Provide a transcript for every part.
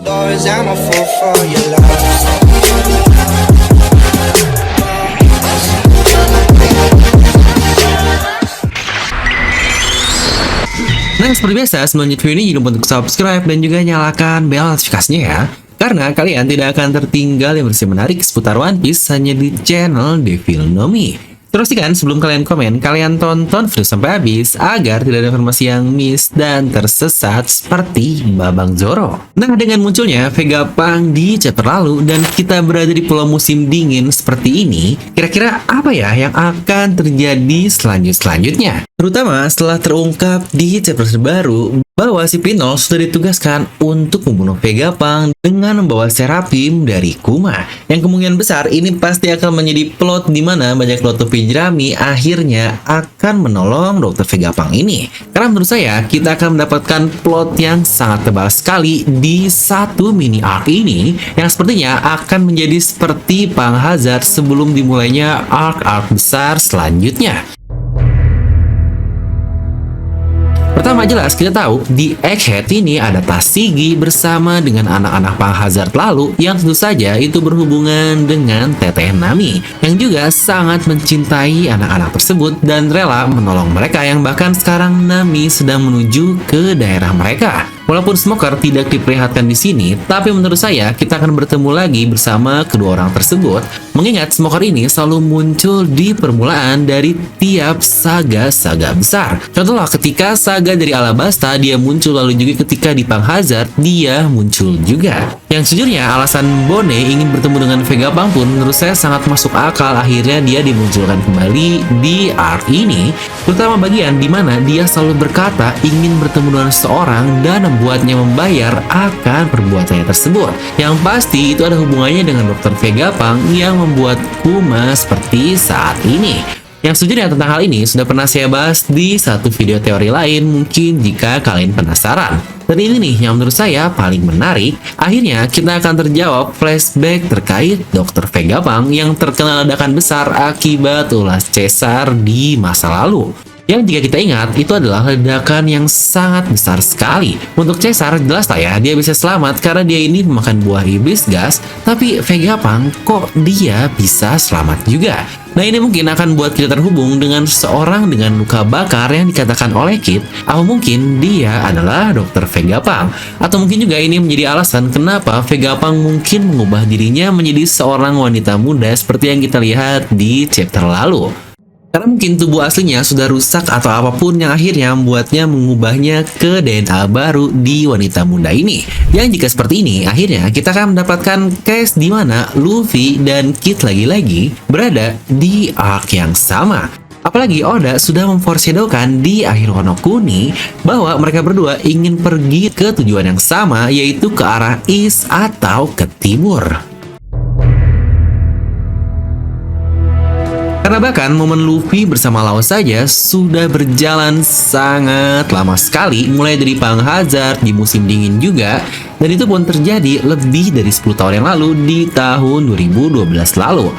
Stories, I'm a fool for your love. Nah, seperti biasa, sebelum lanjut video ini jangan lupa untuk subscribe dan juga nyalakan bel notifikasinya ya. Karena kalian tidak akan tertinggal informasi menarik seputar One Piece hanya di channel Devil Nomi. Terus kan sebelum kalian komen, kalian tonton video sampai habis agar tidak ada informasi yang miss dan tersesat seperti Babang Zoro. Nah, dengan munculnya Vegapunk di chapter lalu dan kita berada di pulau musim dingin seperti ini, kira-kira apa ya yang akan terjadi selanjutnya? Terutama setelah terungkap di chapter terbaru bahwa si Pinol sudah ditugaskan untuk membunuh Vegapunk dengan membawa Seraphim dari Kuma. Yang kemungkinan besar ini pasti akan menjadi plot di mana banyak plot topi jerami akhirnya akan menolong Dr. Vegapunk ini. Karena menurut saya kita akan mendapatkan plot yang sangat tebal sekali di satu mini arc ini yang sepertinya akan menjadi seperti Punk Hazard sebelum dimulainya arc-arc besar selanjutnya. Pertama jelas kita tahu di Egghead ini ada Tashigi bersama dengan anak-anak Punk Hazard lalu yang tentu saja itu berhubungan dengan Teteh Nami yang juga sangat mencintai anak-anak tersebut dan rela menolong mereka yang bahkan sekarang Nami sedang menuju ke daerah mereka. Walaupun Smoker tidak diperlihatkan di sini, tapi menurut saya kita akan bertemu lagi bersama kedua orang tersebut. Mengingat Smoker ini selalu muncul di permulaan dari tiap saga-saga besar. Contohnya ketika saga dari Alabasta dia muncul, lalu juga ketika di Punk Hazard dia muncul juga. Yang sejujurnya alasan Bone ingin bertemu dengan Vegapunk pun menurut saya sangat masuk akal. Akhirnya dia dimunculkan kembali di arc ini, terutama bagian di mana dia selalu berkata ingin bertemu dengan seseorang dan membuatnya membayar akan perbuatannya tersebut. Yang pasti itu ada hubungannya dengan Dr. Vegapunk yang membuat Kuma seperti saat ini. Yang sejujurnya tentang hal ini sudah pernah saya bahas di satu video teori lain, mungkin jika kalian penasaran. Dan ini nih yang menurut saya paling menarik. Akhirnya kita akan terjawab flashback terkait Dr. Vegapunk yang terkena ledakan besar akibat ulas Caesar di masa lalu. Yang jika kita ingat, itu adalah ledakan yang sangat besar sekali. Untuk Caesar, jelas lah ya, dia bisa selamat karena dia ini memakan buah iblis gas. Tapi Vegapunk, kok dia bisa selamat juga? Nah, ini mungkin akan buat kita terhubung dengan seseorang dengan luka bakar yang dikatakan oleh Kid, atau mungkin dia adalah Dr. Vegapunk. Atau mungkin juga ini menjadi alasan kenapa Vegapunk mungkin mengubah dirinya menjadi seorang wanita muda seperti yang kita lihat di chapter lalu. Karena mungkin tubuh aslinya sudah rusak atau apapun yang akhirnya membuatnya mengubahnya ke DNA baru di wanita muda ini. Yang jika seperti ini, akhirnya kita akan mendapatkan case di mana Luffy dan Kid lagi-lagi berada di arc yang sama. Apalagi Oda sudah memforeshadowkan di akhir Wano Kuni bahwa mereka berdua ingin pergi ke tujuan yang sama, yaitu ke arah East atau ke timur. Karena bahkan momen Luffy bersama Law saja sudah berjalan sangat lama sekali, mulai dari Punk Hazard di musim dingin juga, dan itu pun terjadi lebih dari 10 tahun yang lalu di tahun 2012 lalu.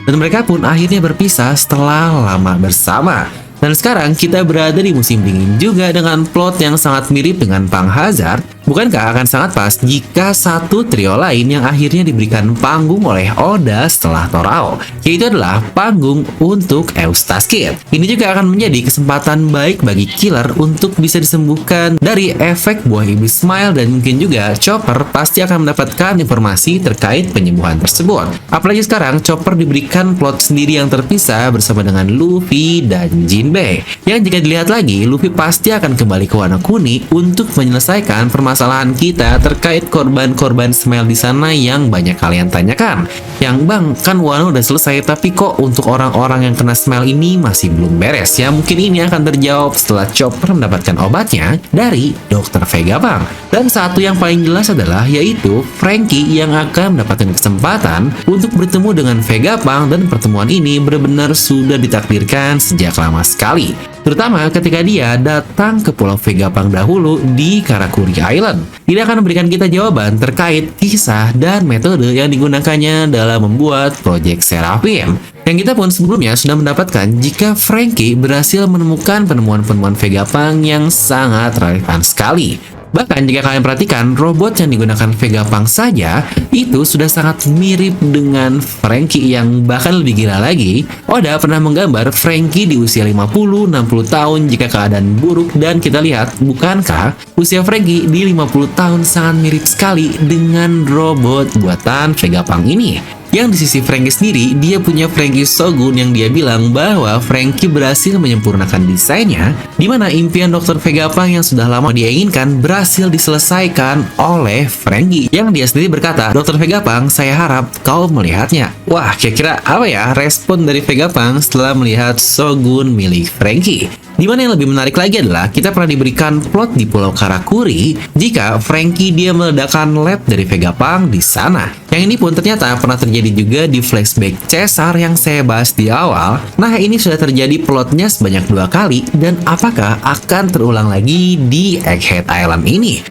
Dan mereka pun akhirnya berpisah setelah lama bersama. Dan sekarang kita berada di musim dingin juga dengan plot yang sangat mirip dengan Punk Hazard. Bukankah akan sangat pas jika satu trio lain yang akhirnya diberikan panggung oleh Oda setelah Torao, yaitu adalah panggung untuk Eustace Kid. Ini juga akan menjadi kesempatan baik bagi Killer untuk bisa disembuhkan dari efek buah iblis Smile, dan mungkin juga Chopper pasti akan mendapatkan informasi terkait penyembuhan tersebut. Apalagi sekarang Chopper diberikan plot sendiri yang terpisah bersama dengan Luffy dan Jinbei. Yang jika dilihat lagi, Luffy pasti akan kembali ke Wano Kuni untuk menyelesaikan permasalahan kita terkait korban-korban Smile di sana yang banyak kalian tanyakan. Yang bang, kan Wano udah selesai, tapi kok untuk orang-orang yang kena Smile ini masih belum beres? Ya mungkin ini akan terjawab setelah Chopper mendapatkan obatnya dari Dr. Vegapunk. Dan satu yang paling jelas adalah yaitu Franky yang akan mendapatkan kesempatan untuk bertemu dengan Vegapunk, dan pertemuan ini benar-benar sudah ditakdirkan sejak lama sekali. Terutama ketika dia datang ke Pulau Vegapunk dahulu di Karakuri Island. Dia akan memberikan kita jawaban terkait kisah dan metode yang digunakannya dalam membuat Project Seraphim. Yang kita pun sebelumnya sudah mendapatkan jika Franky berhasil menemukan penemuan-penemuan Vegapunk yang sangat relevan sekali. Bahkan jika kalian perhatikan, robot yang digunakan Vegapunk saja itu sudah sangat mirip dengan Franky, yang bahkan lebih gila lagi. Oda pernah menggambar Franky di usia 50-60 tahun jika keadaan buruk, dan kita lihat, bukankah usia Franky di 50 tahun sangat mirip sekali dengan robot buatan Vegapunk ini? Yang di sisi Franky sendiri, dia punya Franky Shogun yang dia bilang bahwa Franky berhasil menyempurnakan desainnya, di mana impian Dr. Vegapunk yang sudah lama dia inginkan berhasil diselesaikan oleh Franky. Yang dia sendiri berkata, "Dr. Vegapunk, saya harap kau melihatnya." Wah, kira-kira apa ya respon dari Vegapunk setelah melihat Shogun milik Franky? Dimana yang lebih menarik lagi adalah kita pernah diberikan plot di Pulau Karakuri jika Franky dia meledakkan lab dari Vegapunk di sana. Yang ini pun ternyata pernah terjadi juga di flashback Caesar yang saya bahas di awal. Nah, ini sudah terjadi plotnya sebanyak 2 kali, dan apakah akan terulang lagi di Egghead Island ini?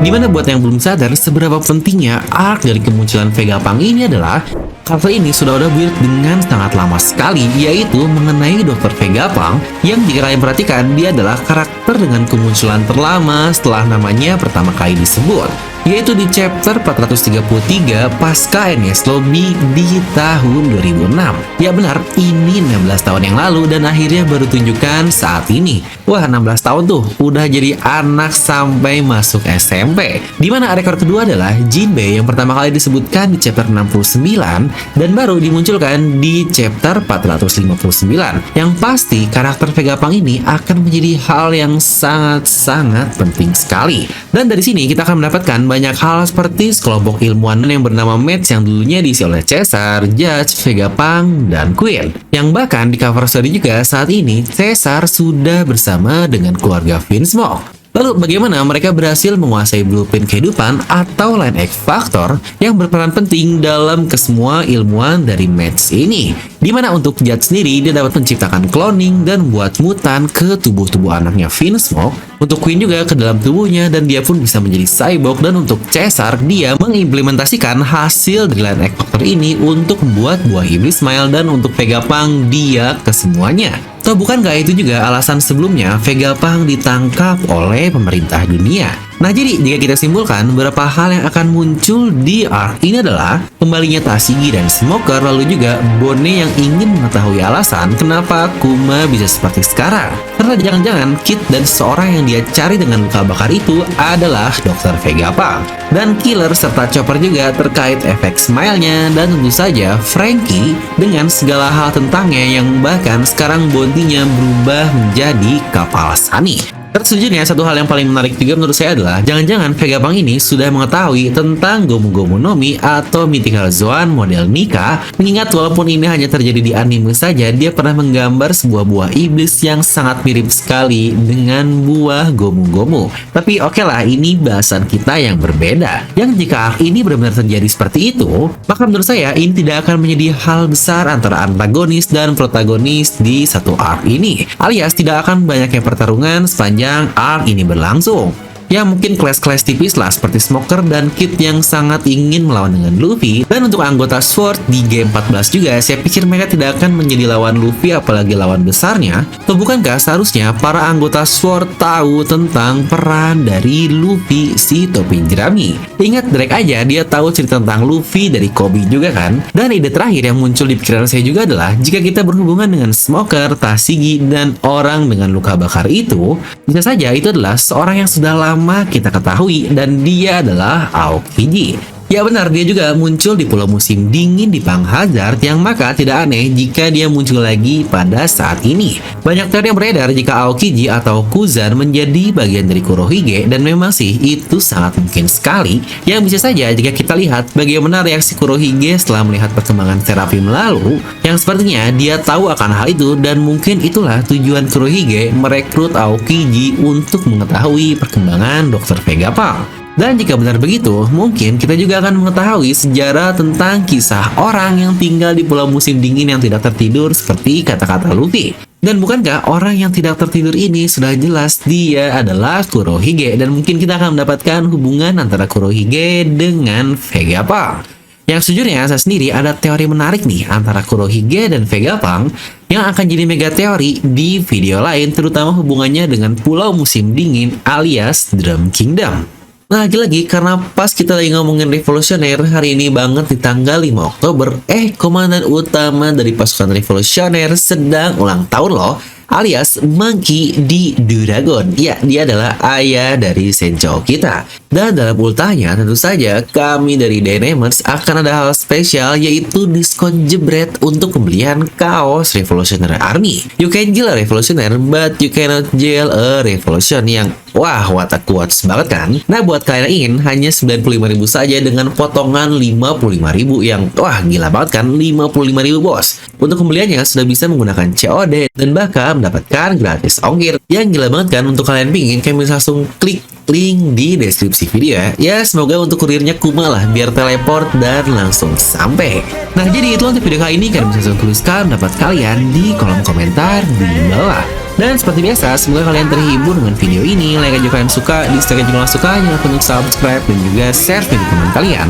Dimana buat yang belum sadar seberapa pentingnya arc dari kemunculan Vegapunk ini adalah karakter ini sudah build dengan sangat lama sekali, yaitu mengenai Dr. Vegapunk yang jika kalian perhatikan dia adalah karakter dengan kemunculan terlama setelah namanya pertama kali disebut, yaitu di chapter 433 pasca NES Lobby di tahun 2006. Ya benar, ini 16 tahun yang lalu dan akhirnya baru tunjukkan saat ini. Wah, 16 tahun tuh udah jadi anak sampai masuk SMP. Dimana rekor kedua adalah Jinbei yang pertama kali disebutkan di chapter 69 dan baru dimunculkan di chapter 459. Yang pasti karakter Vegapunk ini akan menjadi hal yang sangat-sangat penting sekali. Dan dari sini kita akan mendapatkan banyak hal seperti sekelompok ilmuwan yang bernama Mets yang dulunya diisi oleh Caesar, Judge, Vegapunk, dan Queen. Yang bahkan di cover story juga saat ini Caesar sudah bersama dengan keluarga Vinsmoke. Lalu bagaimana mereka berhasil menguasai blueprint kehidupan atau line X Factor yang berperan penting dalam kesemua ilmuwan dari Mets ini? Dimana untuk Judge sendiri dia dapat menciptakan cloning dan buat mutan ke tubuh-tubuh anaknya Vinsmoke. Untuk Queen juga ke dalam tubuhnya dan dia pun bisa menjadi cyborg. Dan untuk Caesar dia mengimplementasikan hasil dari line X Factor ini untuk membuat buah iblis Smile. Dan untuk Vegapunk dia ke semuanya. Atau bukankah itu juga alasan sebelumnya Vegapunk ditangkap oleh pemerintah dunia? Nah, jadi jika kita simpulkan beberapa hal yang akan muncul di arc ini adalah kembalinya Tashigi dan Smoker, lalu juga Bone yang ingin mengetahui alasan kenapa Kuma bisa seperti sekarang. Karena jangan-jangan Kid dan seorang yang dia cari dengan luka bakar itu adalah Dr. Vegapunk. Dan Killer serta Chopper juga terkait efek smile-nya, dan tentu saja Franky dengan segala hal tentangnya yang bahkan sekarang bounty-nya berubah menjadi kapal Sunny. Sejujurnya satu hal yang paling menarik juga menurut saya adalah jangan-jangan Vegapunk ini sudah mengetahui tentang Gomu Gomu no Mi atau Mythical Zoan model Nika. Mengingat walaupun ini hanya terjadi di anime saja, dia pernah menggambar sebuah buah iblis yang sangat mirip sekali dengan buah Gomu Gomu. Tapi oke lah, ini bahasan kita yang berbeda. Yang jika arc ini benar-benar terjadi seperti itu, maka menurut saya ini tidak akan menjadi hal besar antara antagonis dan protagonis di satu arc ini. Alias tidak akan banyaknya pertarungan sepanjang arc ini berlangsung. Ya mungkin kelas-kelas tipis lah seperti Smoker dan Kid yang sangat ingin melawan dengan Luffy. Dan untuk anggota Sword di game 14 juga, saya pikir mereka tidak akan menjadi lawan Luffy apalagi lawan besarnya. Atau bukankah seharusnya para anggota Sword tahu tentang peran dari Luffy si topi jerami? Ingat Drake aja dia tahu cerita tentang Luffy dari Kobe juga kan? Dan ide terakhir yang muncul di pikiran saya juga adalah jika kita berhubungan dengan Smoker, Tashigi, dan orang dengan luka bakar itu, bisa saja itu adalah seorang yang sudah lama kita ketahui dan dia adalah Aokiji. Ya benar, dia juga muncul di pulau musim dingin di Punk Hazard, yang maka tidak aneh jika dia muncul lagi pada saat ini. Banyak teori yang beredar jika Aokiji atau Kuzan menjadi bagian dari Kurohige, dan memang sih itu sangat mungkin sekali. Yang bisa saja jika kita lihat bagaimana reaksi Kurohige setelah melihat perkembangan Seraphim lalu, yang sepertinya dia tahu akan hal itu, dan mungkin itulah tujuan Kurohige merekrut Aokiji untuk mengetahui perkembangan Dr. Vegapunk. Dan jika benar begitu, mungkin kita juga akan mengetahui sejarah tentang kisah orang yang tinggal di pulau musim dingin yang tidak tertidur seperti kata-kata Luffy. Dan bukankah orang yang tidak tertidur ini sudah jelas dia adalah Kurohige, dan mungkin kita akan mendapatkan hubungan antara Kurohige dengan Vegapunk. Yang sejujurnya saya sendiri ada teori menarik nih antara Kurohige dan Vegapunk yang akan jadi mega teori di video lain, terutama hubungannya dengan Pulau Musim Dingin alias Drum Kingdom. Nah, lagi-lagi karena pas kita lagi ngomongin revolusioner, hari ini banget di tanggal 5 Oktober, komandan utama dari pasukan revolusioner sedang ulang tahun loh, alias Monkey D. Dragon. Ya, dia adalah ayah dari Sencho kita. Dan dalam ultahnya tentu saja kami dari Dynamex akan ada hal spesial, yaitu diskon jebret untuk pembelian kaos Revolutionary Army. You can jail a revolutioner, but you cannot jail a revolution. Yang wah, what a quotes banget kan? Nah, buat kalian yang ingin, hanya 95.000 saja dengan potongan 55.000 yang wah gila banget kan, 55.000 bos. Untuk pembeliannya sudah bisa menggunakan COD dan bahkan mendapatkan gratis ongkir. Yang gila banget kan, untuk kalian pingin kalian bisa langsung klik link di deskripsi video ya. Ya, semoga untuk kurirnya Kuma lah biar teleport dan langsung sampai. Nah, jadi itu untuk video kali ini. Kalian bisa langsung tuliskan pendapat kalian di kolom komentar di bawah. Dan seperti biasa, semoga kalian terhibur dengan video ini. Like aja kalian suka, dislike jika suka, jangan lupa untuk subscribe dan juga share video teman kalian.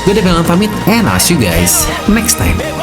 Gue udah bilang pamit, and I'll see you guys next time.